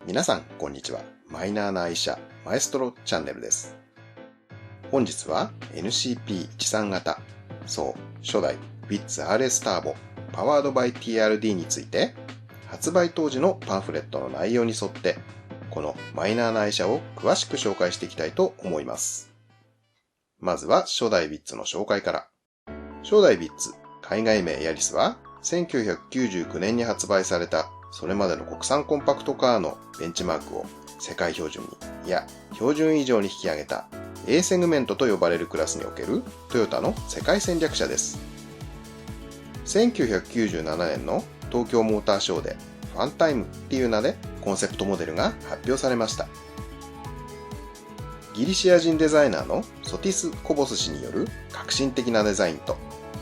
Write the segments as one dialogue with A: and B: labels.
A: 皆さんこんにちは。マイナーな愛車マエストロチャンネルです。本日は NCP13 型、そう初代 WITZ RS ターボパワードバイ TRD について発売当時のパンフレットの内容に沿ってこのマイナーな愛車を詳しく紹介していきたいと思います。まずは初代 WITZ の紹介から。初代 WITZ 海外名ヤリスは1999年に発売されたそれまでの国産コンパクトカーのベンチマークを世界標準に、いや標準以上に引き上げた A セグメントと呼ばれるクラスにおけるトヨタの世界戦略車です。1997年の東京モーターショーでファンタイムっていう名でコンセプトモデルが発表されました。ギリシア人デザイナーのソティス・コボス氏による革新的なデザインと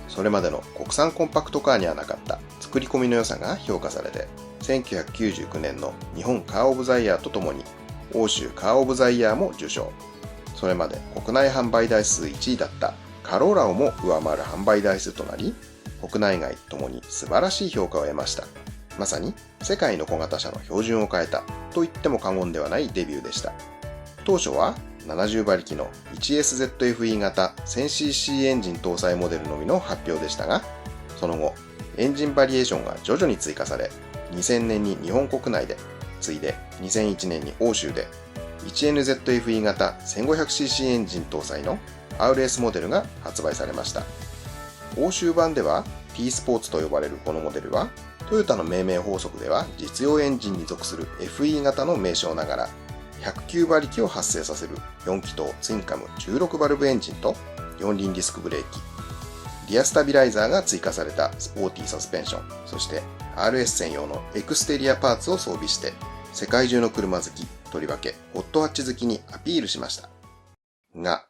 A: それまでの国産コンパクトカーにはなかった作り込みの良さが評価されて、1999年の日本カーオブザイヤーとともに欧州カーオブザイヤーも受賞。それまで国内販売台数1位だったカローラをも上回る販売台数となり、国内外ともに素晴らしい評価を得ました。まさに世界の小型車の標準を変えたと言っても過言ではないデビューでした。当初は70馬力の 1SZFE 型 1000cc エンジン搭載モデルのみの発表でしたが、その後エンジンバリエーションが徐々に追加され、2000年に日本国内で、次いで2001年に欧州で 1NZFE 型 1500cc エンジン搭載の RS モデルが発売されました。欧州版では T スポーツと呼ばれるこのモデルは、トヨタの命名法則では実用エンジンに属する FE 型の名称ながら、109馬力を発生させる4気筒ツインカム16バルブエンジンと4輪ディスクブレーキ、リアスタビライザーが追加されたスポーティーサスペンション、そして RS 専用のエクステリアパーツを装備して世界中の車好き、とりわけホットハッチ好きにアピールしました。が、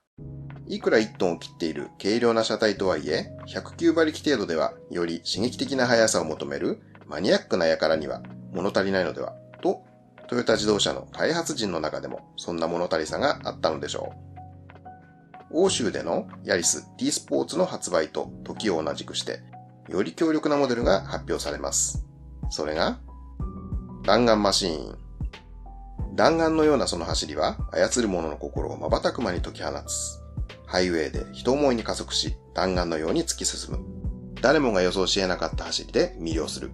A: いくら1トンを切っている軽量な車体とはいえ、109馬力程度ではより刺激的な速さを求めるマニアックな輩には物足りないのではと、トヨタ自動車の開発陣の中でもそんな物足りさがあったのでしょう。欧州でのヤリス T スポーツの発売と時を同じくして、より強力なモデルが発表されます。それが、弾丸マシーン。弾丸のようなその走りは操る者の心を瞬く間に解き放つ。ハイウェイで一思いに加速し、弾丸のように突き進む。誰もが予想し得なかった走りで魅了する。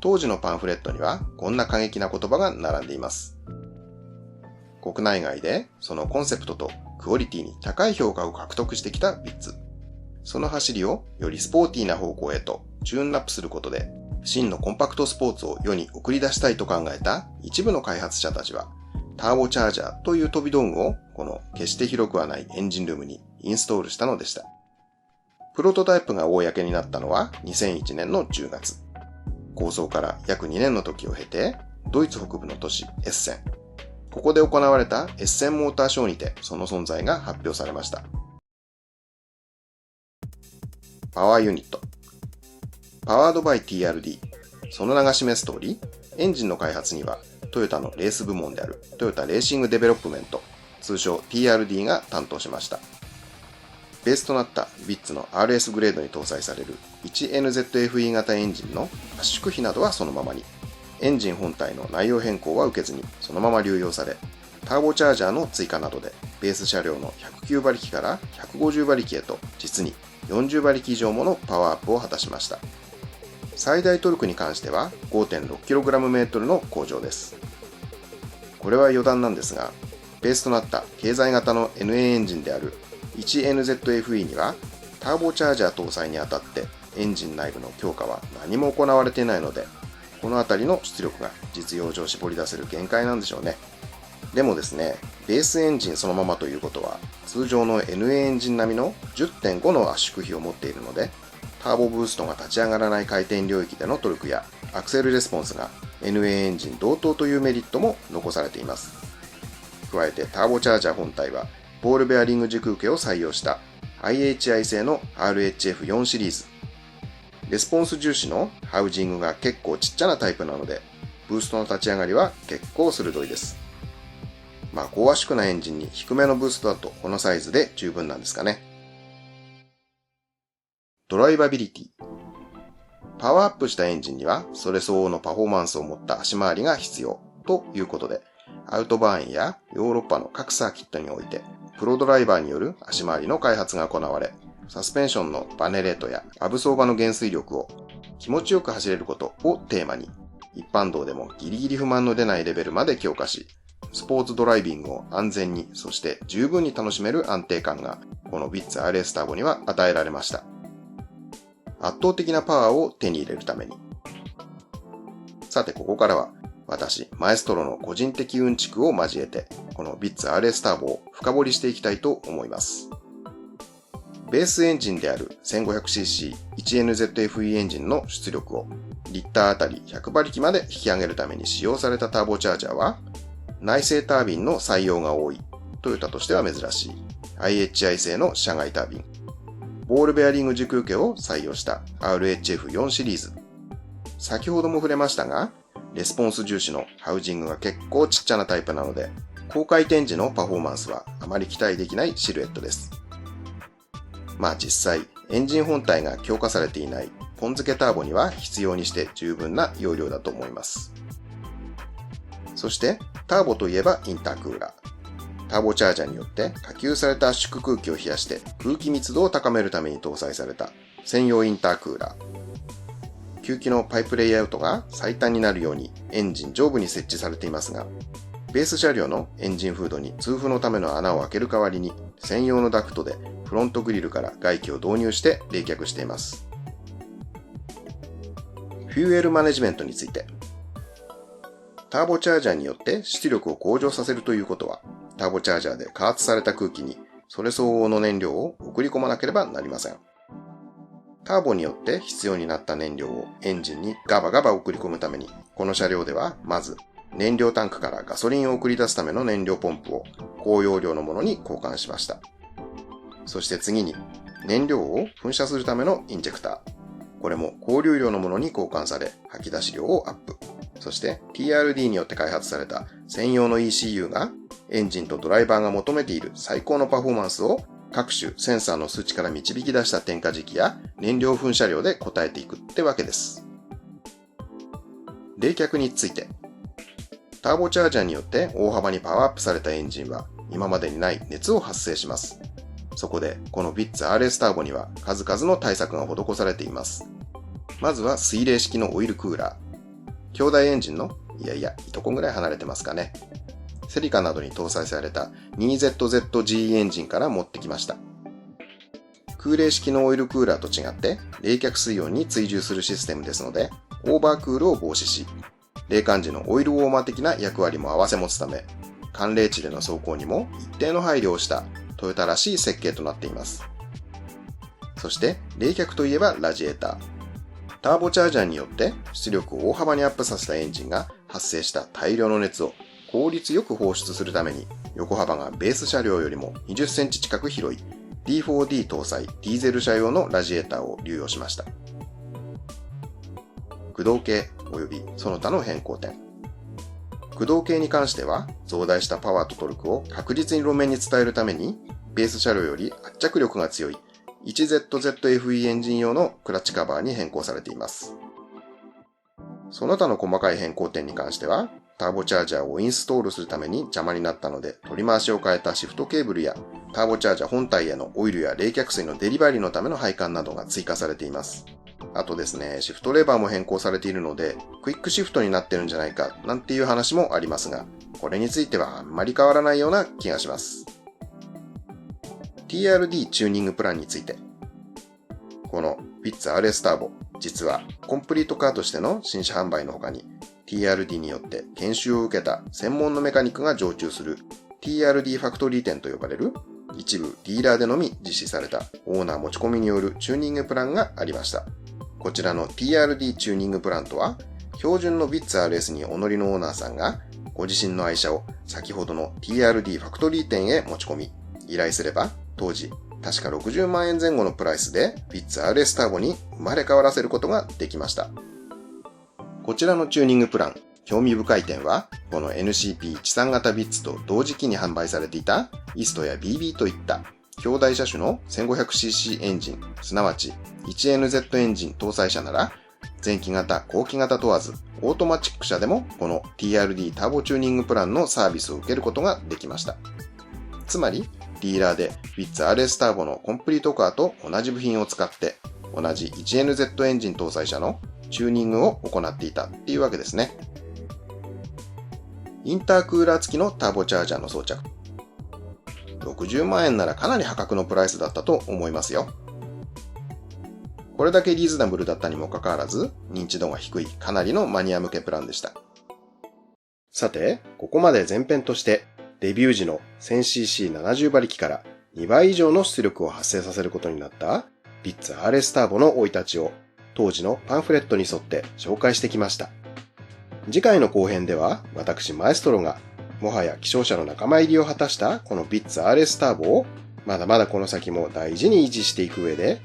A: 当時のパンフレットにはこんな過激な言葉が並んでいます。国内外でそのコンセプトとクオリティに高い評価を獲得してきたWITZ。その走りをよりスポーティーな方向へとチューンアップすることで、真のコンパクトスポーツを世に送り出したいと考えた一部の開発者たちは、ターボチャージャーという飛び道具をこの決して広くはないエンジンルームにインストールしたのでした。プロトタイプが公になったのは2001年の10月。構想から約2年の時を経て、ドイツ北部の都市エッセン。ここで行われたエッセンモーターショーにてその存在が発表されました。パワーユニット。パワードバイ TRD。その名が示す通り、エンジンの開発にはトヨタのレース部門であるトヨタレーシングデベロップメント、通称 TRD が担当しました。ベースとなったWITZの RS グレードに搭載される 1NZFE 型エンジンの圧縮比などはそのままに、エンジン本体の内容変更は受けずにそのまま流用され、ターボチャージャーの追加などでベース車両の109馬力から150馬力へと実に40馬力以上ものパワーアップを果たしました。最大トルクに関しては 5.6kgm の向上です。これは余談なんですが、ベースとなった経済型の NA エンジンである 1NZFE にはターボチャージャー搭載にあたってエンジン内部の強化は何も行われていないので、このあたりの出力が実用上絞り出せる限界なんでしょうね。でもですね、ベースエンジンそのままということは通常の NA エンジン並みの 10.5 の圧縮比を持っているので、ターボブーストが立ち上がらない回転領域でのトルクやアクセルレスポンスが NA エンジン同等というメリットも残されています。加えてターボチャージャー本体はボールベアリング軸受けを採用した IHI 製の RHF4 シリーズ。レスポンス重視のハウジングが結構ちっちゃなタイプなので、ブーストの立ち上がりは結構鋭いです。高圧縮なエンジンに低めのブーストだとこのサイズで十分なんですかね。ドライバビリティ。パワーアップしたエンジンにはそれ相応のパフォーマンスを持った足回りが必要。ということで、アウトバーンやヨーロッパの各サーキットにおいて、プロドライバーによる足回りの開発が行われ、サスペンションのバネレートやアブソーバの減衰力を気持ちよく走れることをテーマに、一般道でもギリギリ不満の出ないレベルまで強化し、スポーツドライビングを安全に、そして十分に楽しめる安定感が、この Vitz RS ターボには与えられました。圧倒的なパワーを手に入れるために。さて、ここからは、私、マエストロの個人的うんちくを交えて、この Vitz RS ターボを深掘りしていきたいと思います。ベースエンジンである 1500cc1NZFE エンジンの出力をリッターあたり100馬力まで引き上げるために使用されたターボチャージャーは、内製タービンの採用が多い、トヨタとしては珍しい IHI 製の車外タービン、ボールベアリング軸受けを採用した RHF4 シリーズ。先ほども触れましたが、レスポンス重視のハウジングが結構ちっちゃなタイプなので、高回転時のパフォーマンスはあまり期待できないシルエットです。まあ実際、エンジン本体が強化されていないポン付けターボには必要にして十分な容量だと思います。そして、ターボといえばインタークーラー。ターボチャージャーによって下級された圧縮空気を冷やして空気密度を高めるために搭載された専用インタークーラー。吸気のパイプレイアウトが最短になるようにエンジン上部に設置されていますが、ベース車両のエンジンフードに通風のための穴を開ける代わりに専用のダクトでフロントグリルから外気を導入して冷却しています。フューエルマネジメントについて。ターボチャージャーによって出力を向上させるということは、ターボチャージャーで加圧された空気にそれ相応の燃料を送り込まなければなりません。ターボによって必要になった燃料をエンジンにガバガバ送り込むために、この車両ではまず燃料タンクからガソリンを送り出すための燃料ポンプを高容量のものに交換しました。そして次に燃料を噴射するためのインジェクター。これも高流量のものに交換され吐き出し量をアップ。そして TRD によって開発された専用の ECU がエンジンとドライバーが求めている最高のパフォーマンスを各種センサーの数値から導き出した点火時期や燃料噴射量で答えていくってわけです。冷却について。ターボチャージャーによって大幅にパワーアップされたエンジンは今までにない熱を発生します。そこでこの Vitz RS ターボには数々の対策が施されています。まずは水冷式のオイルクーラー。兄弟エンジンのいとこぐらい離れてますかね。セリカなどに搭載された 2ZZG エンジンから持ってきました。空冷式のオイルクーラーと違って冷却水温に追従するシステムですので、オーバークールを防止し、冷感時のオイルウォーマー的な役割も併せ持つため、寒冷地での走行にも一定の配慮をしたトヨタらしい設計となっています。そして冷却といえばラジエーター。ターボチャージャーによって出力を大幅にアップさせたエンジンが発生した大量の熱を効率よく放出するために、横幅がベース車両よりも20センチ近く広い D4D 搭載ディーゼル車用のラジエーターを流用しました。駆動系及びその他の変更点。駆動系に関しては、増大したパワーとトルクを確実に路面に伝えるために、ベース車両より圧着力が強い 1ZZFE エンジン用のクラッチカバーに変更されています。その他の細かい変更点に関しては、ターボチャージャーをインストールするために邪魔になったので取り回しを変えたシフトケーブルや、ターボチャージャー本体へのオイルや冷却水のデリバリーのための配管などが追加されています。あとですね、シフトレバーも変更されているので、クイックシフトになってるんじゃないかなんていう話もありますが、これについてはあんまり変わらないような気がします。TRD チューニングプランについて。この Vitz RS ターボ、実はコンプリートカーとしての新車販売の他に TRD によって研修を受けた専門のメカニックが常駐する TRD ファクトリー店と呼ばれる一部ディーラーでのみ実施されたオーナー持ち込みによるチューニングプランがありました。こちらの TRD チューニングプランとは、標準の Vitz RS にお乗りのオーナーさんがご自身の愛車を先ほどの TRD ファクトリー店へ持ち込み、依頼すれば当時確か60万円前後のプライスで Vitz RS ターボに生まれ変わらせることができました。こちらのチューニングプラン、興味深い点は、この NCP13 型 Vitz と同時期に販売されていた IST や BB といった兄弟車種の 1500cc エンジン、すなわち 1NZ エンジン搭載車なら、前期型、後期型問わず、オートマチック車でもこの TRD ターボチューニングプランのサービスを受けることができました。つまり、ディーラーで WITZ-RS ターボのコンプリートカーと同じ部品を使って、同じ 1NZ エンジン搭載車のチューニングを行っていたっていうわけですね。インタークーラー付きのターボチャージャーの装着。60万円ならかなり破格のプライスだったと思いますよ。これだけリーズナブルだったにもかかわらず、認知度が低いかなりのマニア向けプランでした。さて、ここまで前編として、デビュー時の 1000cc70 馬力から2倍以上の出力を発生させることになったWITZ-RS ターボの生い立ちを当時のパンフレットに沿って紹介してきました。次回の後編では私マエストロがもはや希少車の仲間入りを果たしたこのWITZ-RS ターボをまだまだこの先も大事に維持していく上で、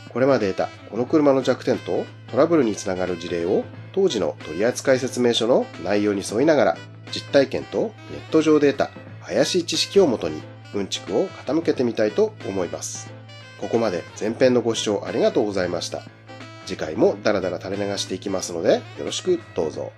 A: これまで得たこの車の弱点とトラブルにつながる事例を当時の取扱説明書の内容に沿いながら実体験とネット上で得た怪しい知識をもとにうんちくを傾けてみたいと思います。ここまで前編のご視聴ありがとうございました。次回もダラダラ垂れ流していきますのでよろしくどうぞ。